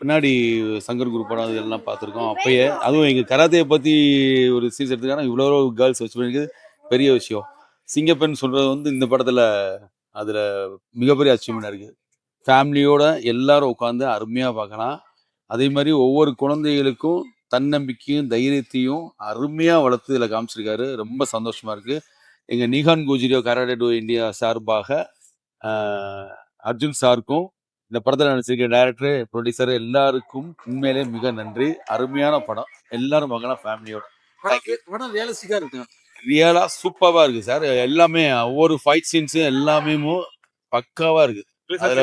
பின்னாடி சங்கர் குரு படம் இதெல்லாம் பார்த்துருக்கோம் அப்பயே. அதுவும் எங்கள் கராத்தையை பற்றி ஒரு சீஸ் எடுத்துக்கான இவ்வளோ கேர்ள்ஸ் வச்சு பண்ணிக்கிறது பெரிய விஷயம். சிங்கப்பெண் சொல்கிறது வந்து இந்த படத்தில் அதில் மிகப்பெரிய அச்சீவ்மெண்ட்டாக இருக்குது. ஃபேமிலியோட எல்லாரும் உட்காந்து அருமையாக பார்க்கலாம். அதே மாதிரி ஒவ்வொரு குழந்தைகளுக்கும் தன்னம்பிக்கையும் தைரியத்தையும் அருமையாக வளர்த்து இதில் காமிச்சிருக்காரு. ரொம்ப சந்தோஷமாக இருக்குது. எங்கள் நிகான் குஜிரியோ கராடே டூ இந்தியா சார்பாக அர்ஜுன் சாருக்கும் இந்த படத்தில் நடிச்சிருக்க டைரக்டர் ப்ரொடியூசர் எல்லாருக்கும் உண்மையிலே மிக நன்றி. அருமையான படம், எல்லாரும் பார்க்கலாம் ஃபேமிலியோட. படம் ரியலிஸ்டிக்கா இருக்கு, ரியலா சூப்பராக இருக்கு சார். எல்லாமே ஒவ்வொரு ஃபைட் சீன்ஸும் எல்லாமே பக்காவா இருக்கு. அதுல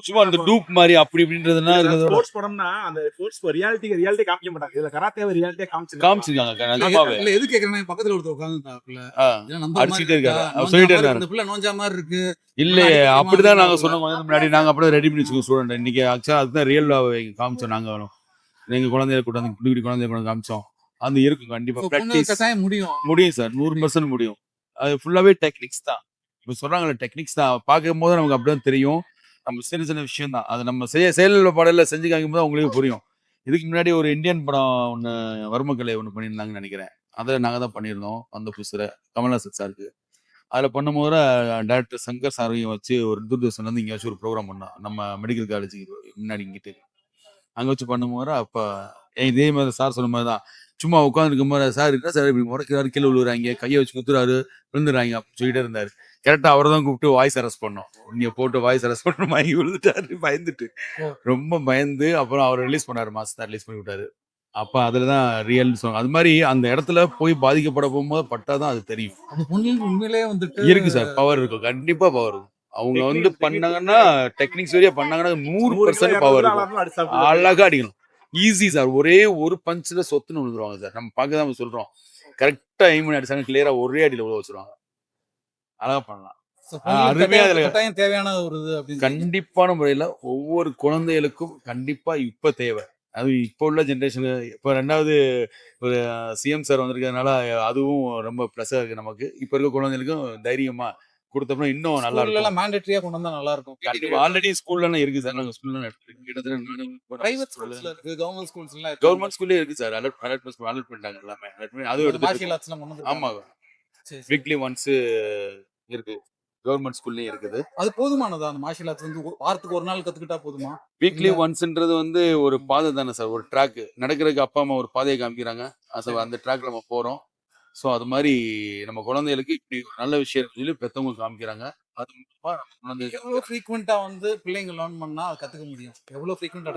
சும்மா அந்த டூப் மாதிரி அப்படி இப்படின்றதுனா இருக்குது. ஸ்போர்ட்ஸ் படம்னா அந்த ஸ்போர்ட்ஸ் ரியாலிட்டி காமிக்க மாட்டாங்க. இதுல கராத்தேவை ரியாலிட்டியா காமிச்சிருக்காங்க. நிஜமாவே இல்ல எது கேக்குறேன்னா பக்கத்துல ஒருத்தர் உட்கார்ந்துட்டாப்ல அடிச்சிட்டே இருக்காரு, சொல்லிட்டே இருக்காரு. இந்த புள்ள நோஞ்சா மாதிரி இருக்கு. இல்லையே, அப்படிதான் நாங்க சொன்னோம் முன்னாடி. நாங்க அப்படியே ரெடி பண்ணி வச்சுக்கோம் ஸ்டூடெண்ட். இன்னைக்கு ஆக்சுவலா அதுதான் ரியல் காமிச்சோம். நாங்க எங்க குழந்தைய கூட்டாந்து குடி குழந்தைய கூட காமிச்சோம். அந்த இருக்கும் கண்டிப்பா பிராக்டிஸ் முடியும் சார், 100% முடியும். அது ஃபுல்லாவே டெக்னிக்ஸ் தான். இப்போ சொல்றாங்கல்ல டெக்னிக்ஸ் தான். பார்க்கும் போது நமக்கு அப்படிதான் தெரியும். நம்ம சின்ன சின்ன விஷயம் தான். அது நம்ம செயலில் பாடல செஞ்சு காமிக்கும் போது உங்களுக்கு புரியும். இதுக்கு முன்னாடி ஒரு இந்தியன் படம் ஒன்று வர்மக்கலை ஒன்று பண்ணியிருந்தாங்கன்னு நினைக்கிறேன். அதில் நாங்கள் தான் பண்ணியிருந்தோம். அந்த புதுசில் கமல்ஹாசன் சாருக்கு அதில் பண்ணும்போது டேரக்டர் சங்கர் சாரையும் வச்சு ஒரு தூர்தர்ஷன்லேருந்து இங்கே வச்சு ஒரு ப்ரோக்ராம் பண்ணோம். நம்ம மெடிக்கல் காலேஜுக்கு முன்னாடி இங்கிட்டு அங்கே வச்சு பண்ணும்போது அப்போ இதே மாதிரி சார் சொன்ன மாதிரி தான். சும்மா உட்காந்துருக்கும் போது சார் இருக்கா சார் இப்படி முறைக்கிறாரு, கீழே விழுறாங்க, கையை வச்சு குத்துறாரு, விழுந்துறாங்க அப்படின்னு சொல்லிட்டே இருந்தாரு. கரெக்டாக அவரை தான் கூப்பிட்டு வாய்ஸ் அரெஸ்ட் பண்ணோம். நீங்க போட்டு வாய்ஸ் அரெஸ்ட் பண்ண வாங்கி விழுந்துட்டாரு. பயந்துட்டு ரொம்ப பயந்து அப்புறம் அவர் ரிலீஸ் பண்ணாரு. மாசம் ரிலீஸ் பண்ணி விட்டாரு. அப்ப அதுலதான் ரியல் சொன்னாங்க. அது மாதிரி அந்த இடத்துல போய் பாதிக்கப்பட போகும்போது பட்டாதான் அது தெரியும். உண்மையிலே வந்துட்டு இருக்கு சார், பவர் இருக்கும், கண்டிப்பா பவர் இருக்கும். அவங்க வந்து பண்ணாங்கன்னா டெக்னிக்ஸ் வழியா பண்ணாங்கன்னா 100% பவர் இருக்கும். அழகா அடிக்கணும், ஈஸி சார். ஒரே ஒரு பஞ்சில் சொத்துன்னு விழுந்துருவாங்க சார். நம்ம பார்க்க தான் சொல்றோம். கரெக்டா எய்ம் பண்ணி அடிச்சாங்க, கிளியரா ஒரே அடியில் உள்ள வச்சிருவாங்க. அழகா பண்ணலாம். தேவையான ஒரு கண்டிப்பான முறையில ஒவ்வொரு குழந்தைகளுக்கும் கண்டிப்பா இப்ப தேவை. அது இப்போ உள்ள ஜென்ரேஷனு. இப்போ 2வது ஒரு சிஎம் சார் வந்திருக்கிறதுனால அதுவும் ரொம்ப ப்ளஸ்ஸாக இருக்கு நமக்கு. இப்போ இருக்க குழந்தைகளுக்கும் தைரியமா கொடுத்தோம்னா இன்னும் நல்லா இருக்கும். மேண்டேட்டரியா கொண்டு வந்தா நல்லா இருக்கும். ஆல்ரெடி ஸ்கூல்ல இருக்கு சார். நாங்கள் ஸ்கூல்ல பிரைவேட் ஸ்கூல்ஸ்ல இருக்கு, கவர்மெண்ட் ஸ்கூல்ஸ்ல கவர்மெண்ட் ஸ்கூல்லே இருக்கு சார். அலர்ட் பண்ணிட்டாங்க எல்லாமே. அதுவும் எடுத்து ஆமா, வீக்லி ஒன்ஸ் இருக்கு. கவர்மெண்ட் ஸ்கூல்லயும் இருக்குது. அது போதுமானதா? அந்த மார்ஷியல் ஆர்ட்ஸ் வந்து வாரத்துக்கு ஒரு நாள் கத்துக்கிட்டா போதுமா? வீக்லி ஒன்ஸ்ன்றது வந்து ஒரு பாதை தானே சார், ஒரு ட்ராக். நடக்கிறதுக்கு அப்பா அம்மா ஒரு பாதையை காமிக்கிறாங்க, அந்த ட்ராக்ல நம்ம போறோம். ஸோ அது மாதிரி நம்ம குழந்தைகளுக்கு இப்படி நல்ல விஷயம் சொல்லி பெற்றவங்க காமிக்கிறாங்க. அது எவ்வளவு ஃப்ரீக்வெண்டா வந்து பிள்ளைங்க லேர்ன் பண்ணா அதை கத்துக்க முடியும்? எவ்வளவு ஃப்ரீக்வெண்டா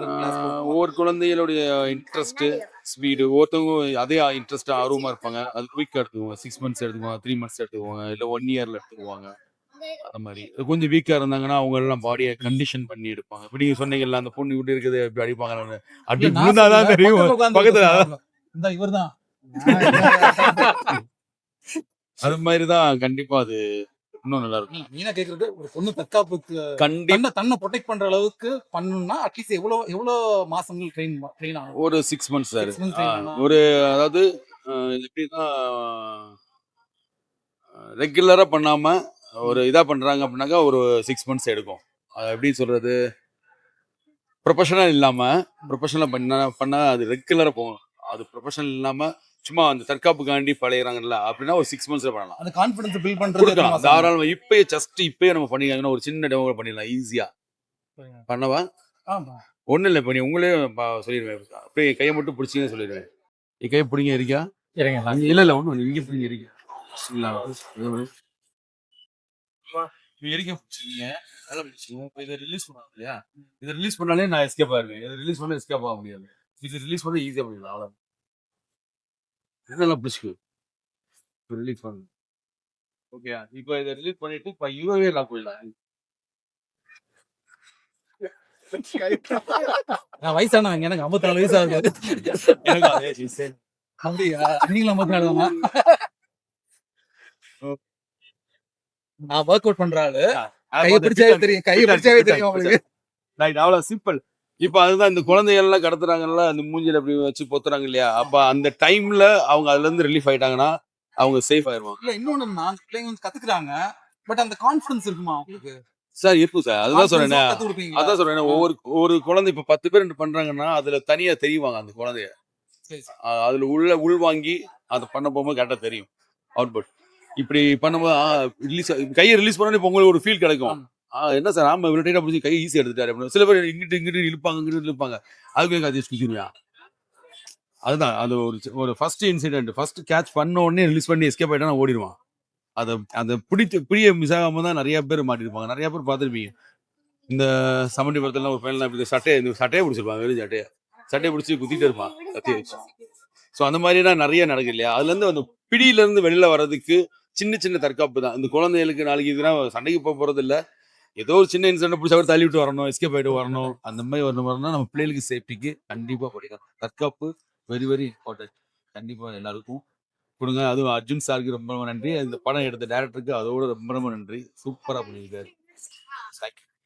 ஒவ்வொரு குழந்தைகளுடைய இன்ட்ரெஸ்ட் ஸ்பீடு, ஒருத்தவங்க அதே இன்ட்ரெஸ்ட் ஆர்வமா இருப்பாங்க. அது குயிக்கா எடுத்துக்குவாங்க. 6 மந்த்ஸ் எடுத்துக்குவாங்க, 3 மந்த்ஸ் எடுத்துக்குவாங்க, இல்லை 1 இயர்ல எடுத்துக்குவாங்க. அந்த மாதிரி கொஞ்சம் வீக்கா இருந்தாங்கன்னா அவங்க எல்லாம் பாடியை கண்டிஷன் பண்ணி எடுப்பாங்க. இப்படி நீங்க சொன்னீங்கல்ல அந்த பொண்ணு இப்படி இருக்குது அப்படி அடிப்பாங்க, அப்படி விழுந்தாதான் தெரியும் பக்கத்துல. இந்த இவர்தான் அது மாதிரிதான் கண்டிப்பா அது இன்னும் நல்லா இருக்கும். மீனா கேக்குறது ஒரு பொண்ணு தற்காப்புக்கு கண்டிப்பா தன்னை ப்ரொடெக்ட் பண்ற அளவுக்கு பண்ணணும்னா அட்லீஸ்ட் எவ்வளவு மாசங்கள் ட்ரெயின் ஆகும்? ஒரு 6 மந்த்ஸ் சார். ஒரு அதாவது எப்படின்னா ரெகுலரா பண்ணாம ஒரு இதா பண்றாங்க அப்படின்னாக்கா ஒரு 6 மந்த்ஸ் எடுக்கும். அது எப்படி சொல்றது, ப்ரொஃபஷனல் இல்லாம ப்ரொஃபஷனலா பண்ணா அது ரெகுலரா போகும். அது ப்ரொஃபஷனல் இல்லாம சும்மா அந்த தற்காப்புக்காண்டி பழையறாங்கல்ல அப்படின்னா ஒரு 6 மந்த்ஸ்ல பண்ணலாம். அந்த கான்ஃபிடன்ஸ் பில்ட் பண்றது தாராளமா இப்பயே நம்ம பண்ணிக்கலாம். ஒரு சின்ன டெமோ பண்ணிடலாம் ஈஸியா. பண்ணவா? ஒன்றும் இல்லை, இப்போ நீ உங்களே சொல்லிடுவேன். அப்படியே கையை மட்டும் பிடிச்சிங்கன்னு சொல்லிடுவேன். கையை பிடிங்க இருக்கா? இல்லை இல்லை ஒன்றும் இங்கே பிடிங்க இருக்கா? இதை ரிலீஸ் பண்ணாங்க இல்லையா? இதை ரிலீஸ் பண்ணாலே நான் எஸ்கேப் ஆயிருவேன். இதை ரிலீஸ் பண்ண எஸ்கேப் ஆக முடியாது. இது ரிலீஸ் பண்ண ஈஸியா பண்ணிடலாம். அவ்வளோ இதெல்லாம் பிடிச்சிக்கு ரிலீஸ் பண்ணு. ஓகே, இப்போ இதை ரிலீஸ் பண்ணிட்டு இப்போ யூஏ லாக் போயிடலாம். நான் வயசானவங்க, எனக்கு 54 வயசு ஆகுது. அப்படியா? நீங்களும் 54 தானா? நான் ஒர்க் அவுட் பண்றாரு. கையை பிடிச்சாவே தெரியும் உங்களுக்கு. ரைட், அவ்வளவு சிம்பிள். இப்ப அதுதான் இந்த குழந்தைகள் எல்லாம் கடத்துறாங்கல்ல, அந்த மூஞ்சில அப்படி வச்சு பொத்துறாங்க இல்லையா? அப்ப அந்த டைம்ல அவங்க அதுல இருந்து ரிலீஃப் ஆயிட்டாங்கன்னா அவங்க சேஃப் ஆயிருவாங்க. இல்ல இன்னொன்னு, அந்த பிள்ளைங்க வந்து கத்துக்கிறாங்க, பட் அந்த கான்ஃபிடன்ஸ் இருக்குமா அவங்களுக்கு? சார் இருக்கும் சார். அதுதான் சொல்றேனே. கத்து கொடுப்பீங்களா? அதான் சொல்றேனே. ஒவ்வொரு குழந்தை இப்ப 10 பேர் பண்றாங்கன்னா, அதுல தனியா தெரிவாங்க அந்த குழந்தைய. சரி, சரி. அதுல உள்வாங்கி அத பண்ண போகும்போது கரெக்ட்டா தெரியும். அவுட்புட். இப்படி பண்ணும்போது கைய ரிலீஸ் பண்ணோனே இப்ப உங்களுக்கு ஒரு ஃபீல் கிடைக்கும். ஆமா. என்ன சார் ஆமா இவ்வளவு டைட்டா பிடிச்சி கைய ஈஸியா எடுத்துட்டாரு அப்படின்னு. சில பேர் இங்கிட்டு இழுப்பாங்க. அதுக்கு அது எக்ஸ்கியூஸ் அதுதான் அது ஒரு ஃபர்ஸ்ட் இன்சிடென்ட். ஃபர்ஸ்ட் கேட்ச் பண்ண உடனே ரிலீஸ் பண்ணி எஸ்கேப் ஆயிட்டானா ஓடிடுவான். அத பிடிய மிஸ் ஆகாம தான் நிறைய பேர் மாட்டிருப்பாங்க. நிறைய பேர் பார்த்திருப்பீங்க. இந்த சமண்டி படத்துல ஒரு பையன் இப்படி சட்டையை பிடிச்சிருப்பாங்க. வெறும் சட்டையை பிடிச்சி குத்திட்டு இருப்பான் கத்திய வச்சு. ஸோ அந்த மாதிரிலாம் நிறைய நடக்குது இல்லையா? அதுல இருந்து அந்த பிடியில இருந்து வெளியில வர்றதுக்கு சின்ன தற்காப்பு தான். இந்த குழந்தைகளுக்கு நாளைக்கு இதுனா சண்டைக்கு போறது இல்ல. ஏதோ ஒரு சின்ன இன்சிடென்ட் பிடிச்சா கூட தள்ளி விட்டு வரணும், எஸ்கேப் ஆயிட்டு வரணும். அந்த மாதிரி வரணும்னா நம்ம பிள்ளைகளுக்கு சேஃப்டிக்கு கண்டிப்பா படிக்கணும். தற்காப்பு வெரி வெரி இம்பார்ட்டன்ட். கண்டிப்பா எல்லாருக்கும் கொடுங்க. அதுவும் அர்ஜுன் சாருக்கு ரொம்ப ரொம்ப நன்றி. இந்த படம் எடுத்த டைரக்டருக்கு அதோட ரொம்ப ரொம்ப நன்றி. சூப்பரா பண்ணியிருக்காரு.